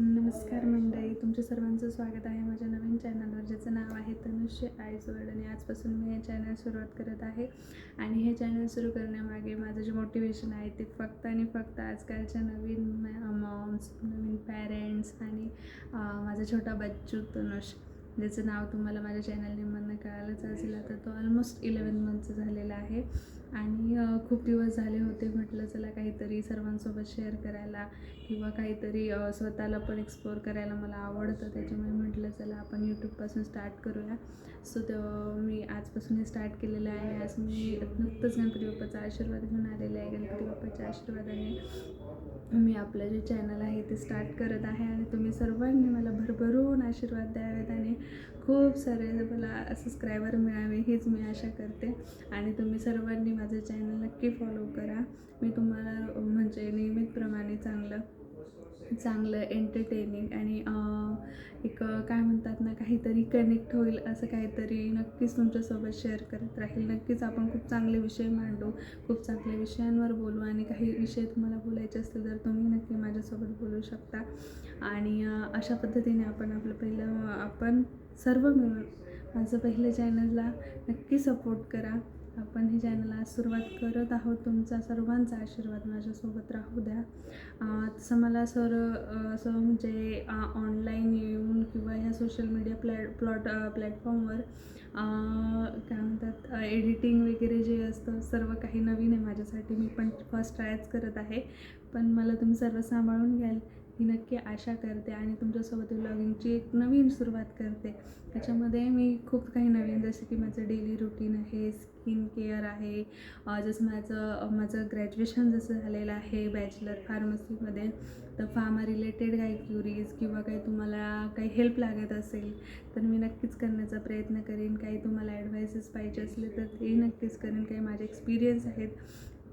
नमस्कार मंडळी, तुमच्या सर्वांचं स्वागत आहे माझ्या नवीन चॅनलवर, ज्याचं नाव आहे तनुश्री आईज वर्ल्ड. आणि आजपासून मी हे चॅनल सुरुवात करत आहे. आणि हे चॅनल सुरू करण्यामागे माझं जे मोटिवेशन आहे ते फक्त आणि फक्त आजकालच्या नवीन मॉम्स, नवीन पॅरेंट्स आणि माझा छोटा बच्चू तनुष, ज्याचं नाव तुम्हाला माझ्या चॅनल नेममधनं कळालंच असेल. आता तो ऑलमोस्ट 11 मंथचा झालेला आहे. आणि खूप दिवस झाले होते, म्हटलं चला काहीतरी सर्वांसोबत शेअर करायला किंवा काहीतरी स्वतःला पण एक्सप्लोअर करायला मला आवडतं. त्याच्यामुळे म्हटलं चला आपण यूट्यूबपासून स्टार्ट करूया. सो मी आजपासून हे स्टार्ट केलेलं आहे. आज मी नुकतंच गणपती बाप्पाचा आशीर्वाद घेऊन आलेले आहे. गणपती बाप्पाच्या आशीर्वादाने मी आपलं जे चॅनल आहे ते स्टार्ट करत आहे. आणि तुम्ही सर्वांनी मला भरभरून आशीर्वाद द्यावेत आणि खूप सारे मला सबस्क्रायबर मिळावे हीच मी आशा करते. आणि तुम्ही सर्वांनी माझं चॅनल नक्की फॉलो करा. मी तुम्हाला म्हणजे नियमितप्रमाणे चांगलं एंटरटेनिंग आणि एक काय म्हणतात ना, काहीतरी कनेक्ट होईल असं काहीतरी नक्कीच तुमच्यासोबत शेअर करत राहील. नक्कीच आपण खूप चांगले विषय मांडू, खूप चांगल्या विषयांवर बोलू. आणि काही विषय तुम्हाला बोलायचे असतील तर तुम्ही नक्की माझ्यासोबत बोलू शकता. आणि अशा पद्धतीने आपण सर्व मिळून माझं पहिलं चॅनलला नक्की सपोर्ट करा. आपण हे चॅनल आज सुरुवात करत आहोत. तुमचा सर्वांचा आशीर्वाद माझ्यासोबत राहू द्या. तसं मला असं म्हणजे ऑनलाईन येऊन किंवा ह्या सोशल मीडिया प्लॅटफॉर्मवर काय म्हणतात एडिटिंग वगैरे जे असतं सर्व काही नवीन आहे माझ्यासाठी. मी पण फर्स्ट ट्रायच करत आहे. पण मला तुम्ही सर्व सांभाळून घ्याल ही नक्की आशा करते. आणि तुमच्यासोबत व्लॉगिंगची एक नवीन सुरुवात करते. त्याच्यामध्ये मी खूप काही नवीन, जसं की माझं डेली रुटीन आहे, स्किन केअर आहे, जसं माझं ग्रॅज्युएशन जसं झालेलं आहे बॅचलर फार्मसीमध्ये, तर फार्मा रिलेटेड काही क्युरीज किंवा काही तुम्हाला काही हेल्प लागत असेल तर मी नक्कीच करण्याचा प्रयत्न करेन. काही तुम्हाला ॲडवाइसेस पाहिजे असले तर तेही नक्कीच करेन. काही माझे एक्सपिरियन्स आहेत,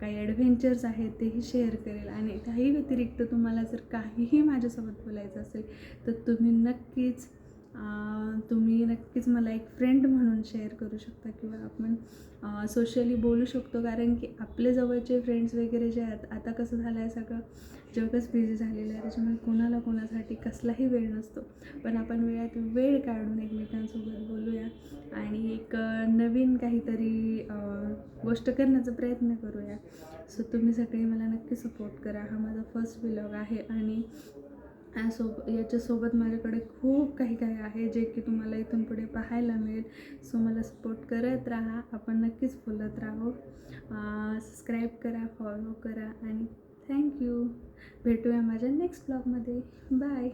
काही ॲडव्हेंचर्स आहेत तेही शेअर करेल. आणि त्याही व्यतिरिक्त तुम्हाला जर काहीही माझ्यासोबत बोलायचं असेल तर तुम्ही नक्कीच मला एक फ्रेंड म्हणून शेअर करू शकता किंवा आपण सोशली बोलू शकतो. कारण की आपले जवळचे फ्रेंड्स वगैरे जे आहेत, आता कसं झालं आहे सगळं जगच बिझी झालेलं आहे. त्याच्यामुळे कोणासाठी कसलाही वेळ नसतो. पण आपण वेळात वेळ काढून एकमेकांसोबत बोलूया आणि एक नवीन काहीतरी गोष्ट करण्याचा प्रयत्न करूया. सो तुम्ही सगळे मला नक्की सपोर्ट करा. हा माझा फर्स्ट व्लॉग आहे आणि याच्यासोबत माझ्याकडे खूप काही आहे जे की तुम्हाला इथून पुढे पाहायला मिळेल. सो मला सपोर्ट करत राहा. आपण नक्कीच बोलत राहू. सबस्क्राईब करा, फॉलो करा आणि थँक्यू. भेटूया माझ्या नेक्स्ट ब्लॉगमध्ये. बाय.